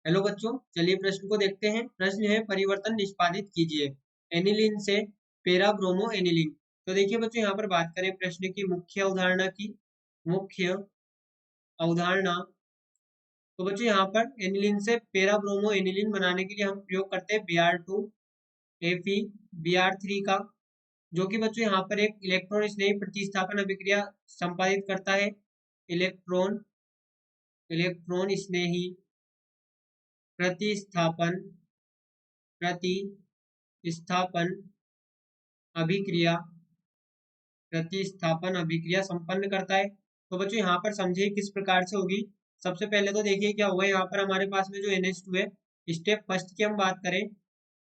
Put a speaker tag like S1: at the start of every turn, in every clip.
S1: Hello बच्चों, चलिए प्रश्न को देखते हैं। प्रश्न है परिवर्तन निष्पादित कीजिए एनिलीन से पेरा ब्रोमो एनिलीन। तो देखिए बच्चों, यहाँ पर बात करें प्रश्न की मुख्य अवधारणा। तो बच्चों यहाँ पर एनिलीन से पेरा ब्रोमो एनिलीन बनाने के लिए हम प्रयोग करते हैं Br2 Fe Br3 का, जो कि बच्चों यहाँ पर एक इलेक्ट्रॉन स्नेही प्रतिस्थापन अभिक्रिया संपादित करता है। इलेक्ट्रॉन इलेक्ट्रॉन स्नेही प्रतिस्थापन प्रतिस्थापन अभिक्रिया संपन्न करता है। तो बच्चों यहाँ पर समझिए किस प्रकार से होगी। सबसे पहले तो देखिए क्या होगा। यहाँ पर हमारे पास में जो NH2 है, स्टेप फर्स्ट की हम बात करें,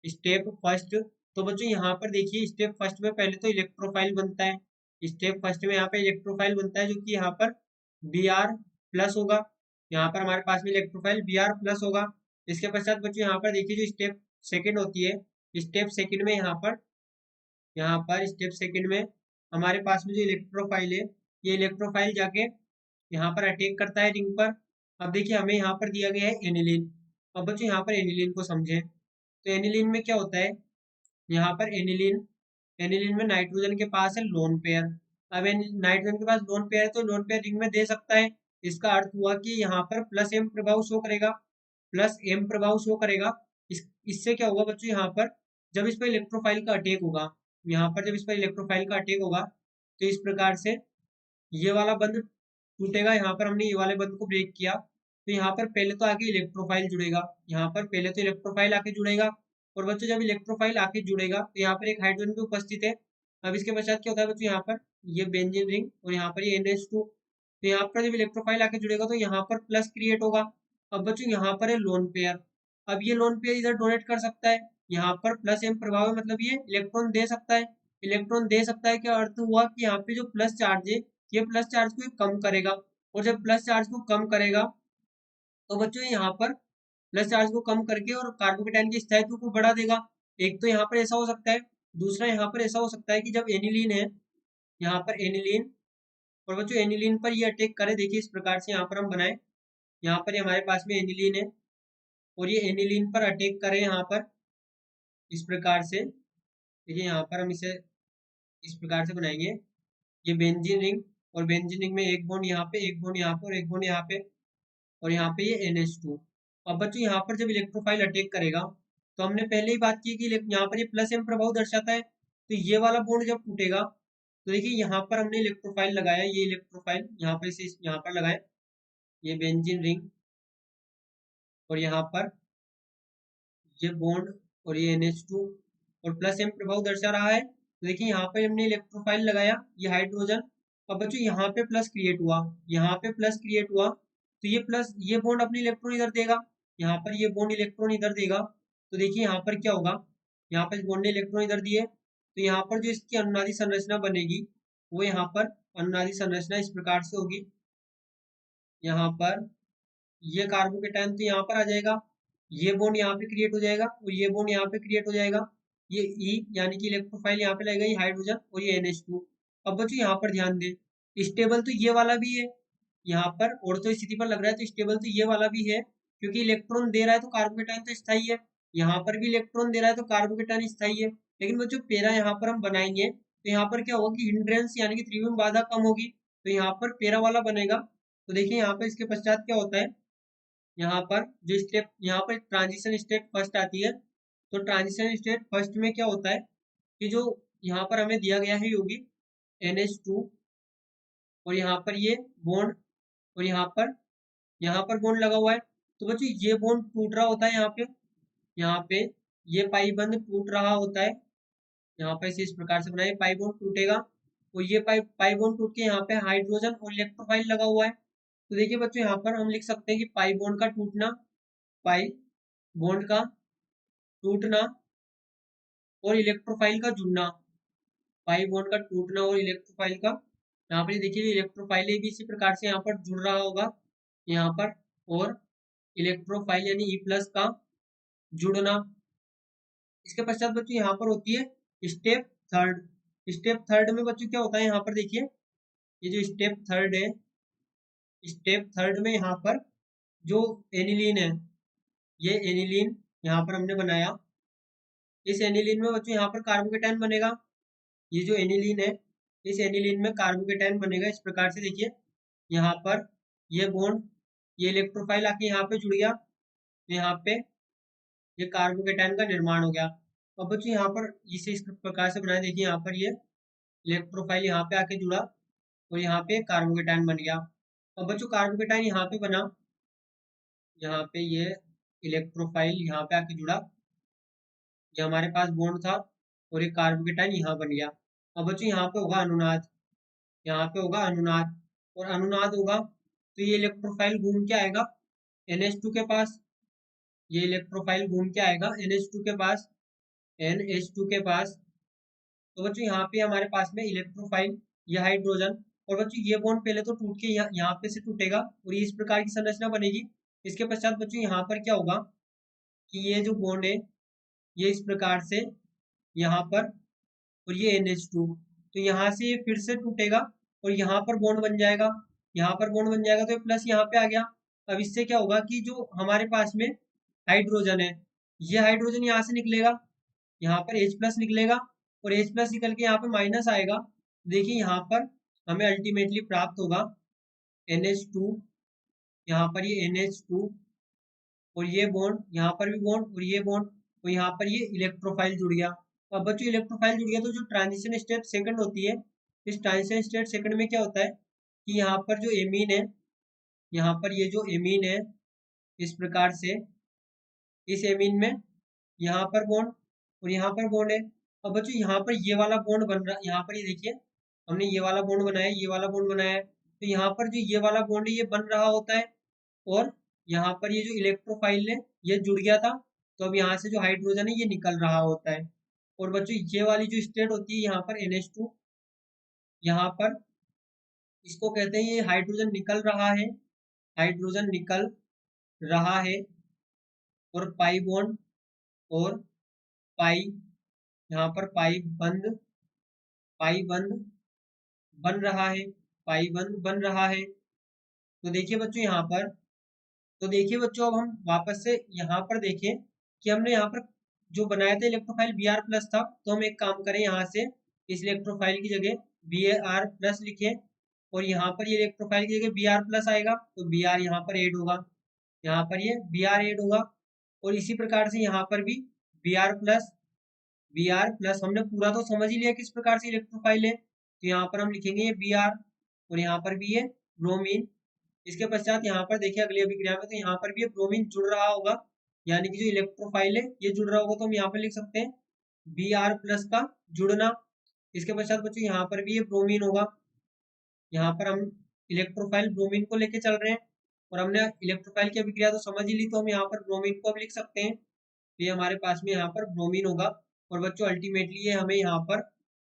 S1: स्टेप फर्स्ट। तो बच्चों यहाँ पर देखिए स्टेप फर्स्ट में पहले तो इलेक्ट्रोफाइल बनता है। स्टेप फर्स्ट में यहाँ पे इलेक्ट्रोफाइल बनता है, जो कि यहाँ पर Br प्लस होगा। यहाँ पर हमारे पास में इलेक्ट्रोफाइल Br प्लस होगा। इसके पश्चात बच्चों यहाँ पर देखिए जो स्टेप सेकेंड होती है, स्टेप सेकेंड में यहाँ पर स्टेप सेकंड में हमारे पास में जो इलेक्ट्रोफाइल है, ये इलेक्ट्रोफाइल जाके यहाँ पर अटैक करता है रिंग पर। अब देखिए हमें यहाँ पर दिया गया है एनिलीन। अब बच्चों यहाँ पर एनिलीन को समझें। तो एनिलीन में क्या होता है, यहाँ पर एनिलीन एनिलीन में नाइट्रोजन के पास है लोन पेयर। अब नाइट्रोजन के पास लोन पेयर है तो लोन पेयर रिंग में दे सकता है। इसका अर्थ हुआ कि यहाँ पर प्लस एम प्रभाव शो करेगा, इससे क्या होगा बच्चों, यहाँ पर जब इस पर इलेक्ट्रोफाइल का अटैक होगा, तो इस प्रकार से ये वाला बंद टूटेगा। यहाँ पर हमने ये वाले बंद को ब्रेक किया, तो यहाँ पर पहले तो आके इलेक्ट्रोफाइल जुड़ेगा। और बच्चों जब इलेक्ट्रोफाइल आके जुड़ेगा तो यहाँ पर एक हाइड्रोजन भी उपस्थित है। अब इसके पश्चात क्या होता है बच्चों, यहाँ पर ये बेंजीन रिंग और यहाँ पर ये NH2। तो यहाँ पर जब इलेक्ट्रोफाइल आके जुड़ेगा तो यहाँ पर प्लस क्रिएट होगा। अब बच्चों यहाँ पर है लोन पेयर। अब ये लोन पेयर इधर डोनेट कर सकता है। यहाँ पर प्लस एम प्रभाव है, मतलब ये इलेक्ट्रॉन दे सकता है। क्या अर्थ हुआ कि यहाँ पे जो प्लस चार्ज है, ये प्लस चार्ज को कम करेगा। और जब प्लस चार्ज को कम करेगा तो बच्चों यहाँ पर प्लस चार्ज को कम करके और कार्बोकेटाइन के स्थायित्व को बढ़ा देगा। एक तो यहाँ पर ऐसा हो सकता है, दूसरा यहाँ पर ऐसा हो सकता है कि जब एनिलीन है, यहाँ पर एनिलीन, और बच्चों एनिलीन पर ये अटैक करे। देखिए इस प्रकार से यहाँ पर हम बनाए, यहाँ पर हमारे पास में एनिलीन है और ये एनिलीन पर अटैक करे यहाँ पर इस प्रकार से। देखिए यहाँ पर हम इसे इस प्रकार से बनाएंगे, ये बेंजीन रिंग, और बेंजीन रिंग में एक बॉन्ड यहाँ पे, एक बॉन्ड यहाँ पे और एक बॉन्ड यहाँ पे, और यहाँ पे ये NH2। अब बच्चों यहाँ पर जब इलेक्ट्रोफाइल अटैक करेगा तो हमने पहले ही बात की कि यहाँ पर ये प्लस एम प्रभाव दर्शाता है। तो ये वाला बॉन्ड जब टूटेगा तो देखिए यहाँ पर हमने इलेक्ट्रोफाइल लगाया, ये इलेक्ट्रोफाइल यहाँ पर इसे यहाँ पर लगाए, ये बेंजीन रिंग और यहाँ पर ये बॉन्ड और ये NH2 और प्लस एम प्रभाव दर्शा रहा है। तो देखिए यहाँ पे हमने इलेक्ट्रोफाइल लगाया, ये हाइड्रोजन। अब बच्चों यहाँ पे प्लस क्रिएट हुआ, तो ये बॉन्ड अपने इलेक्ट्रॉन इधर देगा, यहाँ पर ये बॉन्ड इलेक्ट्रॉन इधर देगा। तो देखिए यहाँ पर क्या होगा, यहाँ पर बॉन्ड ने इलेक्ट्रॉन इधर दिए, तो यहाँ पर जो इसकी अनुनादी संरचना बनेगी, वो यहाँ पर अनुनादी संरचना इस प्रकार से होगी। यहाँ पर ये कार्बोकेटाइन तो यहाँ पर आ जाएगा, ये बॉन्ड यहाँ पे क्रिएट हो जाएगा और ये बॉन्ड यहाँ पे क्रिएट हो जाएगा। ये E यानी कि इलेक्ट्रोफाइल यहाँ पे लगेगा, ये हाइड्रोजन और ये NH2। अब बच्चों यहाँ पर ध्यान दें, स्टेबल तो ये वाला भी है, यहाँ पर ऑर्थो स्थिति पर लग रहा है तो स्टेबल तो ये वाला भी है, क्योंकि इलेक्ट्रॉन दे रहा है तो कार्बोकेटाइन तो स्थायी है। यहाँ पर भी इलेक्ट्रॉन दे रहा है तो कार्बोकेटाइन स्थायी है। लेकिन बच्चों पेरा यहाँ पर हम बनाएंगे तो यहाँ पर क्या होगा कि हिंड्रेंस यानी कि त्रिविम बाधा कम होगी, तो यहाँ पर पेरा वाला बनेगा। तो देखिए यहाँ पर इसके पश्चात क्या होता है, यहाँ पर जो स्टेप, यहाँ पर ट्रांजिशन स्टेट फर्स्ट आती है। तो ट्रांजिशन स्टेट फर्स्ट में क्या होता है कि जो यहाँ पर हमें दिया गया है योगी NH2 और यहाँ पर ये बॉन्ड और यहाँ पर बॉन्ड लगा हुआ है। तो बच्चों ये बॉन्ड टूट रहा होता है, यहाँ पे ये पाई बंद टूट रहा होता है। यहाँ पे इसे इस प्रकार से बनाए, पाई बॉन्ड टूटेगा और ये पाई बॉन्ड टूट के यहाँ पे हाइड्रोजन और इलेक्ट्रोफाइल लगा हुआ है। तो देखिए बच्चों यहाँ पर हम लिख सकते हैं कि पाई बॉन्ड का टूटना, पाई बॉन्ड का टूटना और इलेक्ट्रोफाइल का जुड़ना, पाई बॉन्ड का टूटना और इलेक्ट्रोफाइल का, यहाँ पर देखिए इलेक्ट्रोफाइल भी इसी प्रकार से यहाँ पर जुड़ रहा होगा यहाँ पर, और इलेक्ट्रोफाइल यानी E प्लस का जुड़ना। इसके पश्चात बच्चों यहाँ पर होती है स्टेप थर्ड। स्टेप थर्ड में बच्चों क्या होता है, यहाँ पर देखिए ये जो स्टेप थर्ड है, स्टेप थर्ड में यहाँ पर जो एनिलीन है, ये एनिलीन यहाँ पर हमने बनाया। इस एनिलीन में बच्चों यहाँ पर कार्बोकेटाइन बनेगा। ये जो एनिलीन है, इस एनिलीन में कार्बोकेटाइन बनेगा इस प्रकार से। देखिए यहाँ पर ये बॉन्ड, ये इलेक्ट्रोफाइल आके यहाँ पे जुड़ गया, यहाँ पे ये कार्बोकेटाइन का निर्माण हो गया। अब बच्चों यहाँ पर इसे इस प्रकार से बनाया। देखिए यहाँ पर ये इलेक्ट्रोफाइल यहाँ पे आके जुड़ा और यहाँ पे कार्बोकेटाइन बन गया। अब बच्चों कार्बोकेटाइन यहाँ पे बना, यहाँ पे ये इलेक्ट्रोफाइल यहाँ पे आके जुड़ा, ये हमारे पास बॉन्ड था और एक कार्बोकेटाइन यहाँ बन गया। अब बच्चों यहाँ पे होगा अनुनाद, यहाँ पे होगा अनुनाद, और अनुनाद होगा तो ये इलेक्ट्रोफाइल घूम के आएगा NH2 के पास। ये इलेक्ट्रोफाइल घूम के आएगा NH2 के पास, NH2 के पास। तो बच्चों यहाँ पे हमारे पास में इलेक्ट्रोफाइल, ये हाइड्रोजन, और बच्चों ये बॉन्ड पहले तो टूट के यहाँ पे से टूटेगा और ये इस प्रकार की संरचना बनेगी। इसके पश्चात बच्चों यहाँ पर क्या होगा कि ये जो बॉन्ड है ये इस प्रकार से यहाँ पर, और ये NH2, तो यहाँ से ये फिर से टूटेगा और यहाँ पर बॉन्ड बन जाएगा। यहाँ पर बॉन्ड बन जाएगा तो ये प्लस यहाँ पे आ गया। अब इससे क्या होगा कि जो हमारे पास में हाइड्रोजन है, ये हाइड्रोजन यहाँ से निकलेगा, यहाँ पर H+ निकलेगा और H+ निकल के यहाँ पे माइनस आएगा। देखिए यहाँ पर हमें अल्टीमेटली प्राप्त होगा NH2, यहाँ पर ये NH2 और ये बॉन्ड, यहाँ पर भी बॉन्ड और ये बॉन्ड, और यहाँ पर ये इलेक्ट्रोफाइल जुड़ गया। अब बच्चों इलेक्ट्रोफाइल जुड़ गया तो जो ट्रांजिशन स्टेट सेकंड होती है, इस ट्रांजिशन स्टेट सेकंड में क्या होता है कि यहाँ पर जो एमीन है, यहाँ पर ये जो एमीन है इस प्रकार से, इस एमीन में यहाँ पर बॉन्ड और यहाँ पर बॉन्ड है। अब बच्चों यहाँ पर ये वाला बॉन्ड बन रहा है, यहाँ पर ये देखिए हमने ये वाला बॉन्ड बनाया, ये वाला बॉन्ड बनाया है, तो यहाँ पर जो ये वाला बॉन्ड है ये बन रहा होता है और यहाँ पर ये जो इलेक्ट्रोफाइल है ये जुड़ गया था, तो अब यहाँ से जो हाइड्रोजन है ये निकल रहा होता है। और बच्चों ये वाली जो स्टेट होती है यहाँ पर NH2, यहाँ पर इसको कहते हैं ये हाइड्रोजन निकल रहा है, हाइड्रोजन निकल रहा है, और पाई बॉन्ड और पाई, यहाँ पर पाई बंद बन रहा है, पाई बंद बन रहा है। तो देखिए बच्चों यहाँ पर, तो देखिए बच्चों अब हम वापस से यहाँ पर देखें कि हमने यहाँ पर जो बनाया था इलेक्ट्रोफाइल Br+ था, तो हम एक काम करें, यहाँ से इस इलेक्ट्रोफाइल की जगह Bar+ लिखें और यहाँ पर ये इलेक्ट्रोफाइल की जगह Br+ आएगा तो Br यहाँ पर ऐड होगा, यहाँ पर ये Br ऐड होगा, और इसी प्रकार से यहाँ पर भी Br+ हमने पूरा तो समझ ही लिया किस प्रकार से इलेक्ट्रोफाइल है, तो यहाँ पर हम लिखेंगे ये Br और यहाँ पर भी ये ब्रोमीन। इसके पश्चात यहाँ पर देखिए अगली अभिक्रिया में, तो यहाँ पर भी ये ब्रोमीन जुड़ रहा होगा, यानी कि जो इलेक्ट्रोफाइल है ये जुड़ रहा होगा, तो हम यहाँ पर लिख सकते हैं Br+ का जुड़ना। इसके पश्चात बच्चों यहाँ पर भी ये ब्रोमीन होगा, यहाँ पर हम इलेक्ट्रोफाइल ब्रोमीन को लेके चल रहे हैं और हमने इलेक्ट्रोफाइल की अभिक्रिया तो समझ ही ली, तो हम यहाँ पर ब्रोमीन को भी लिख सकते हैं, तो ये हमारे पास में यहाँ पर ब्रोमीन होगा। और बच्चों अल्टीमेटली ये हमें यहाँ पर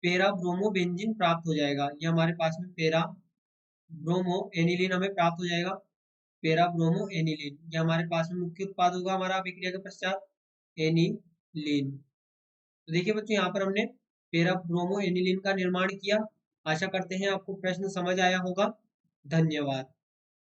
S1: पेरा ब्रोमो बेंजीन प्राप्त हो जाएगा, ये हमारे पास में पेरा ब्रोमो एनिलीन हमें प्राप्त हो जाएगा, पेरा ब्रोमो एनिलीन, ये हमारे पास में मुख्य उत्पाद होगा हमारा अभिक्रिया के पश्चात एनिलीन। तो देखिए बच्चों यहाँ पर हमने पेरा ब्रोमो एनिलीन का निर्माण किया। आशा करते हैं आपको प्रश्न समझ आया होगा। धन्यवाद।